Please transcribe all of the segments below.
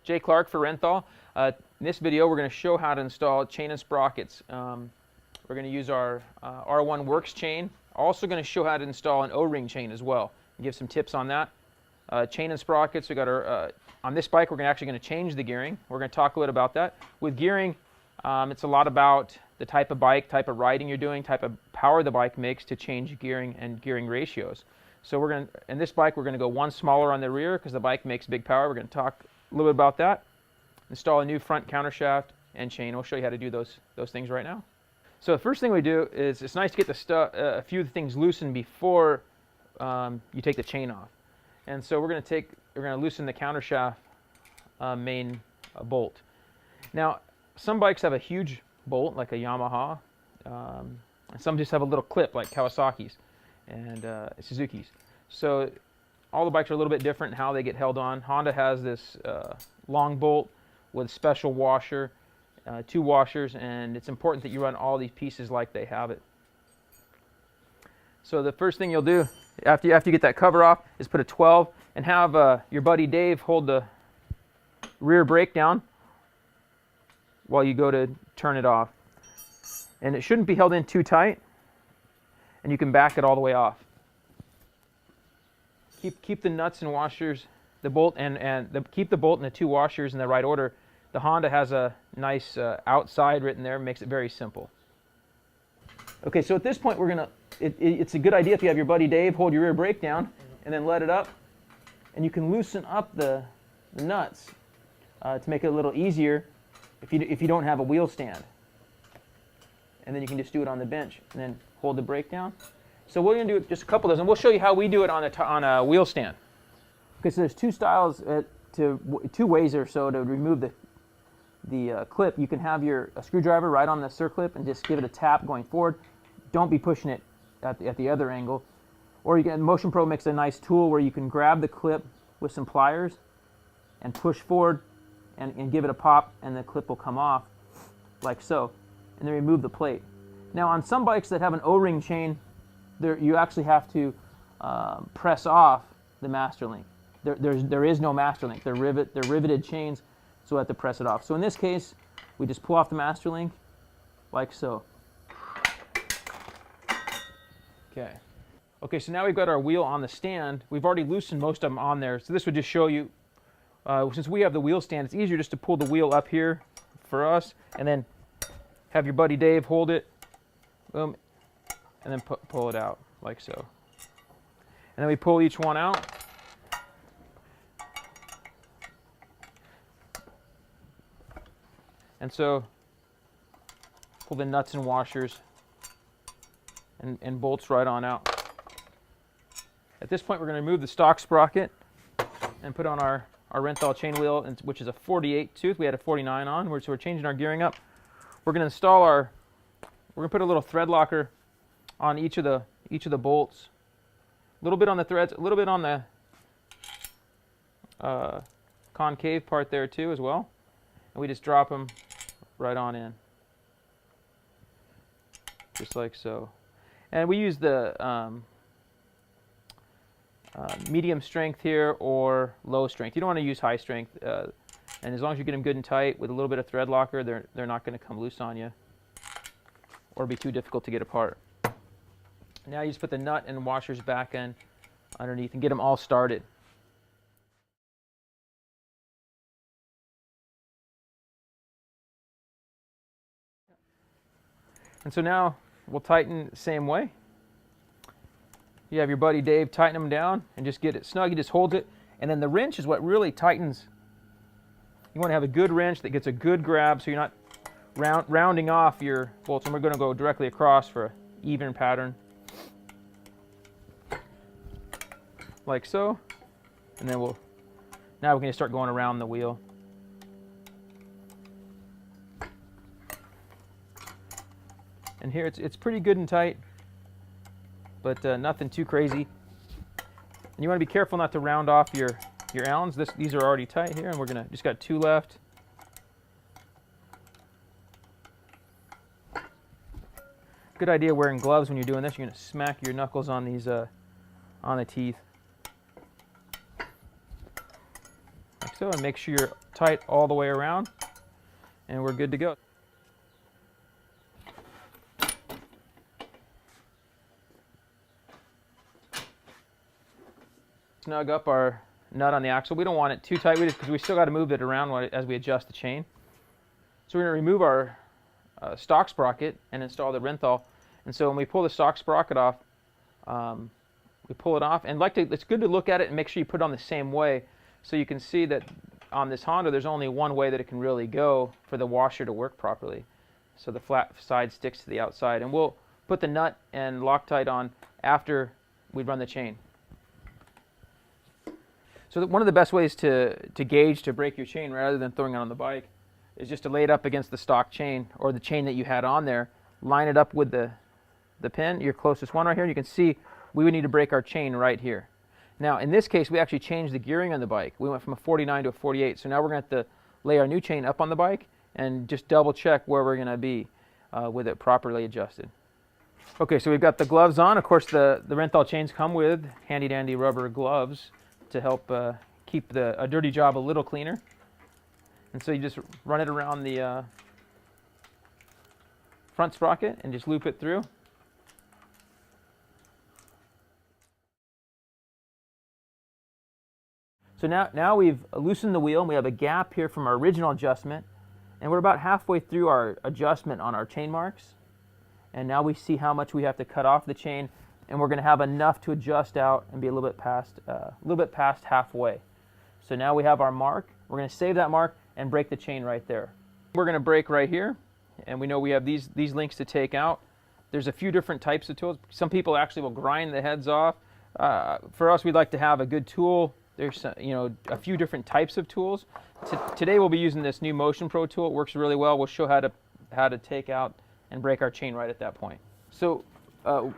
Jay Clark for Renthal. In this video we're going to show how to install chain and sprockets. We're going to use our R1 Works chain. Also going to show how to install an O-ring chain as well. Give some tips on that. Chain and sprockets, we got our, on this bike we're actually going to change the gearing. We're going to talk a little about that. With gearing, it's a lot about the type of bike, type of riding you're doing, type of power the bike makes to change gearing and gearing ratios. So we're going to, in this bike we're going to go one smaller on the rear because the bike makes big power. We're going to talk a little bit about that. Install a new front countershaft and chain. We'll show you how to do those things right now. So the first thing we do is it's nice to get the a few of the things loosened before you take the chain off. And so we're going to loosen the countershaft main bolt. Now some bikes have a huge bolt like a Yamaha, and some just have a little clip like Kawasaki's and Suzuki's. So all the bikes are a little bit different in how they get held on. Honda has this long bolt with a special washer, 2 washers, and it's important that you run all these pieces like they have it. So the first thing you'll do after you get that cover off is put a 12 and have your buddy Dave hold the rear brake down while you go to turn it off. And it shouldn't be held in too tight, and you can back it all the way off. Keep the nuts and washers, the bolt keep the bolt and the 2 washers in the right order. The Honda has a nice outside written there, makes it very simple. Okay, so at this point it's a good idea if you have your buddy Dave hold your rear brake down and then let it up, and you can loosen up the nuts to make it a little easier if you don't have a wheel stand. And then you can just do it on the bench and then hold the brake down. So we're going to do just a couple of those, and we'll show you how we do it on a wheel stand. Okay, so there's 2 styles, 2 ways or so to remove the clip. You can have a screwdriver right on the circlip and just give it a tap going forward. Don't be pushing it at the other angle. Or Motion Pro makes a nice tool where you can grab the clip with some pliers and push forward and give it a pop, and the clip will come off like so, and then remove the plate. Now on some bikes that have an O-ring chain, you actually have to press off the master link. There is no master link. They're riveted chains, so we have to press it off. So in this case, we just pull off the master link like so. Okay, so now we've got our wheel on the stand. We've already loosened most of them on there, so this would just show you, since we have the wheel stand, it's easier just to pull the wheel up here for us, and then have your buddy Dave hold it, boom, and then pull it out like so. And then we pull each one out. And so pull the nuts and washers and bolts right on out. At this point we're going to remove the stock sprocket and put on our Renthal chain wheel, which is a 48 tooth. We had a 49 on, so we're changing our gearing up. We're going to install we're going to put a little thread locker on each of the bolts. A little bit on the threads, a little bit on the concave part there too as well. And we just drop them right on in. Just like so. And we use the medium strength here or low strength. You don't want to use high strength. And as long as you get them good and tight with a little bit of thread locker, they're not going to come loose on you or be too difficult to get apart. Now you just put the nut and washers back in underneath and get them all started. And so now we'll tighten the same way. You have your buddy Dave tighten them down and just get it snug. He just holds it, and then the wrench is what really tightens. You want to have a good wrench that gets a good grab so you're not rounding off your bolts. And we're going to go directly across for an even pattern. Like so. And then now we're going to start going around the wheel. And here it's pretty good and tight, but nothing too crazy. And you want to be careful not to round off your Allens. These are already tight here, and we're just got 2 left. Good idea wearing gloves when you're doing this. You're going to smack your knuckles on these on the teeth. Like so, and make sure you're tight all the way around, and we're good to go. Snug up our nut on the axle. We don't want it too tight because we still got to move it around as we adjust the chain. So we're going to remove our stock sprocket and install the Renthal. And so when we pull the stock sprocket off, we pull it off, and it's good to look at it and make sure you put it on the same way, so you can see that on this Honda there's only one way that it can really go for the washer to work properly. So the flat side sticks to the outside, and we'll put the nut and Loctite on after we run the chain. So one of the best ways to gauge to break your chain rather than throwing it on the bike is just to lay it up against the stock chain or the chain that you had on there, line it up with the pin, your closest one right here, and you can see we would need to break our chain right here. Now in this case we actually changed the gearing on the bike. We went from a 49 to a 48, so now we're going to have to lay our new chain up on the bike and just double check where we're going to be with it properly adjusted. Okay, so we've got the gloves on. Of course the Renthal chains come with handy dandy rubber gloves to help keep a dirty job a little cleaner. And so you just run it around the front sprocket and just loop it through. So now we've loosened the wheel and we have a gap here from our original adjustment, and we're about halfway through our adjustment on our chain marks. And now we see how much we have to cut off the chain, and we're going to have enough to adjust out and be a little bit past halfway. So now we have our mark. We're going to save that mark and break the chain right there. We're going to break right here, and we know we have these links to take out. There's a few different types of tools. Some people actually will grind the heads off. For us, we'd like to have a good tool. There's a few different types of tools. Today we'll be using this new Motion Pro tool. It works really well. We'll show how to take out and break our chain right at that point. So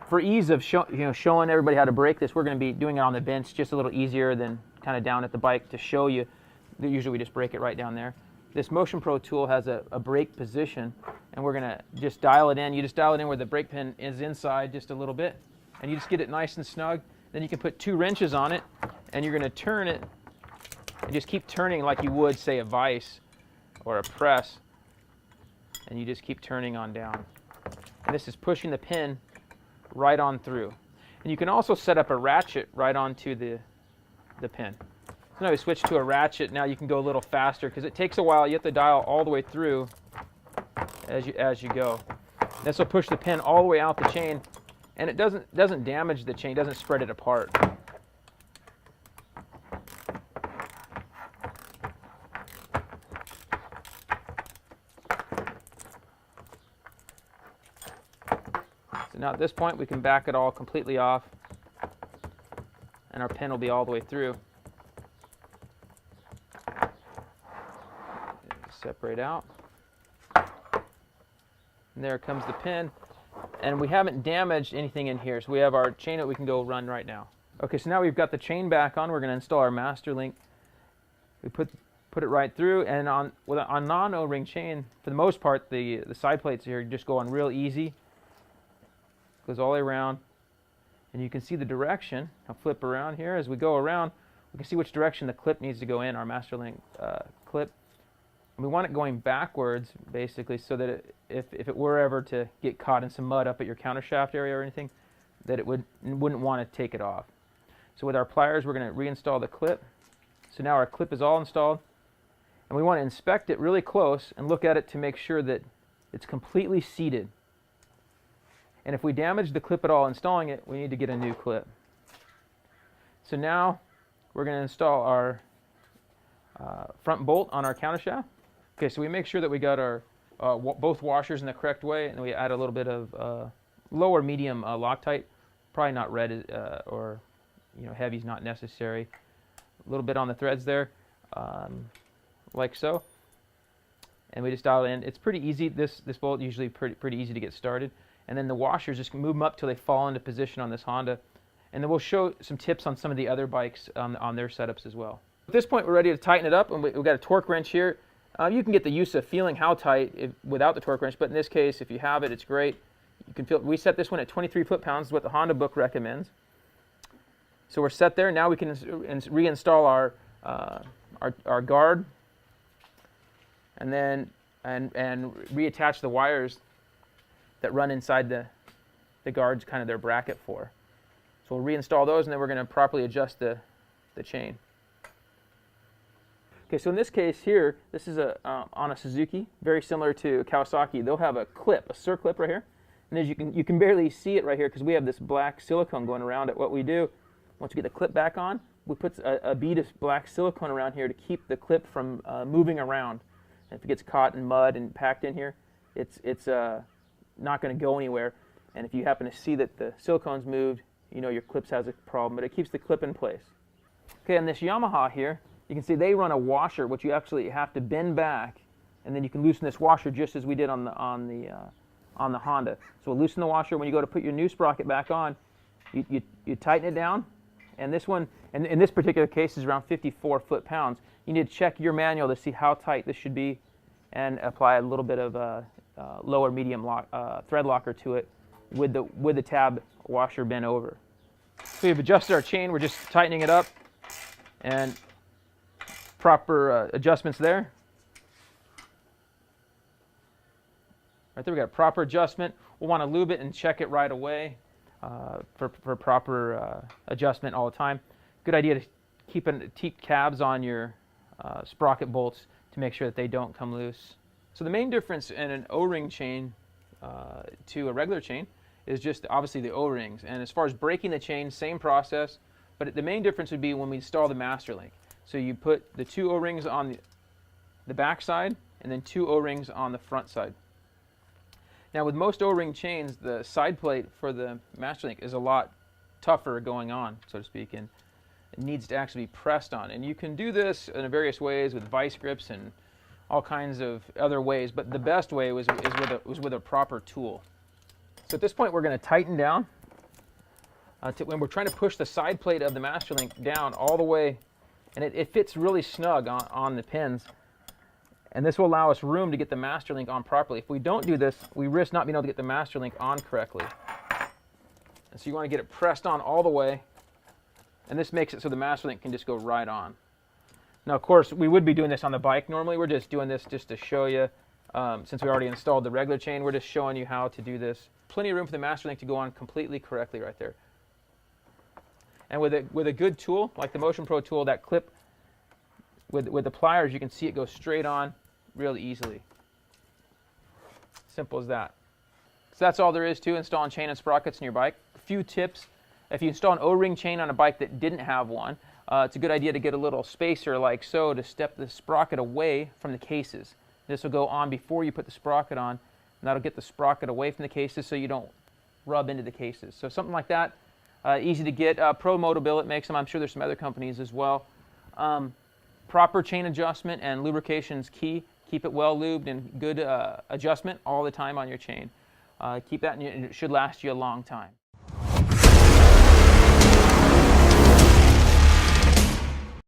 for ease of showing everybody how to break this, we're going to be doing it on the bench, just a little easier than kind of down at the bike to show you. Usually we just break it right down there. This Motion Pro tool has a brake position, and we're going to just dial it in. You just dial it in where the brake pin is inside just a little bit, and you just get it nice and snug. Then you can put 2 wrenches on it, and you're going to turn it and just keep turning like you would, say, a vise or a press, and you just keep turning on down. And this is pushing the pin right on through. And you can also set up a ratchet right onto the pin. So now we switch to a ratchet. Now you can go a little faster because it takes a while. You have to dial all the way through as you go. This will push the pin all the way out the chain, and it doesn't damage the chain, doesn't spread it apart. So now at this point we can back it all completely off, and our pin will be all the way through. Separate out. And there comes the pin. And we haven't damaged anything in here, so we have our chain that we can go run right now. Okay, so now we've got the chain back on. We're going to install our master link. We put it right through, and on non-O-ring chain, for the most part, the side plates here just go on real easy. Goes all the way around, and you can see the direction. I'll flip around here. As we go around, we can see which direction the clip needs to go in, our master link clip. And we want it going backwards, basically, so that if it were ever to get caught in some mud up at your countershaft area or anything, that it wouldn't want to take it off. So with our pliers, we're going to reinstall the clip. So now our clip is all installed, and we want to inspect it really close and look at it to make sure that it's completely seated. And if we damage the clip at all installing it, we need to get a new clip. So now we're going to install our front bolt on our countershaft. Okay, so we make sure that we got our both washers in the correct way, and then we add a little bit of low or medium Loctite. Probably not red or heavy is not necessary. A little bit on the threads there, like so. And we just dial it in. It's pretty easy. This bolt usually pretty easy to get started. And then the washers, just move them up till they fall into position on this Honda. And then we'll show some tips on some of the other bikes on their setups as well. At this point, we're ready to tighten it up, and we've got a torque wrench here. You can get the use of feeling how tight without the torque wrench, but in this case, if you have it, it's great. You can feel. We set this one at 23 foot-pounds, is what the Honda book recommends. So we're set there. Now we can reinstall our guard, and then and reattach the wires that run inside the guard's kind of their bracket for. So we'll reinstall those, and then we're going to properly adjust the chain. Okay, so in this case here, this is on a Suzuki, very similar to Kawasaki. They'll have a clip, a circlip right here, and as you can barely see it right here because we have this black silicone going around it. What we do, once we get the clip back on, we put a bead of black silicone around here to keep the clip from moving around. And if it gets caught in mud and packed in here, it's not going to go anywhere. And if you happen to see that the silicone's moved, you know your clip has a problem, but it keeps the clip in place. Okay, on this Yamaha here, you can see they run a washer, which you actually have to bend back, and then you can loosen this washer just as we did on the Honda. So we'll loosen the washer. When you go to put your new sprocket back on, you tighten it down, and this one, and in this particular case, is around 54 foot-pounds. You need to check your manual to see how tight this should be, and apply a little bit of lower medium thread locker to it with the tab washer bent over. So we've adjusted our chain. We're just tightening it up, and proper adjustments there. Right there, we got a proper adjustment. We'll want to lube it and check it right away for proper adjustment all the time. Good idea to keep tabs on your sprocket bolts to make sure that they don't come loose. So the main difference in an O-ring chain to a regular chain is just obviously the O-rings. And as far as breaking the chain, same process, but the main difference would be when we install the master link. So you put the 2 O-rings on the back side and then 2 O-rings on the front side. Now with most O-ring chains, the side plate for the master link is a lot tougher going on, so to speak, and it needs to actually be pressed on. And you can do this in various ways with vice grips and all kinds of other ways, but the best way was with a proper tool. So at this point we're going to tighten down when we're trying to push the side plate of the master link down all the way, and it fits really snug on the pins, and this will allow us room to get the master link on properly. If we don't do this, we risk not being able to get the master link on correctly. And so you want to get it pressed on all the way, and this makes it so the master link can just go right on. Now of course we would be doing this on the bike normally. We're just doing this just to show you, since we already installed the regular chain, we're just showing you how to do this. Plenty of room for the master link to go on completely correctly right there. And with a good tool like the Motion Pro tool, that clip with the pliers, you can see it go straight on really easily. Simple as that. So that's all there is to installing chain and sprockets in your bike. A few tips: if you install an O-ring chain on a bike that didn't have one, it's a good idea to get a little spacer like so to step the sprocket away from the cases. This will go on before you put the sprocket on, and that'll get the sprocket away from the cases so you don't rub into the cases. So something like that, easy to get. Pro Motobillet makes them. I'm sure there's some other companies as well. Proper chain adjustment and lubrication is key. Keep it well lubed and good adjustment all the time on your chain. Keep that, and it should last you a long time.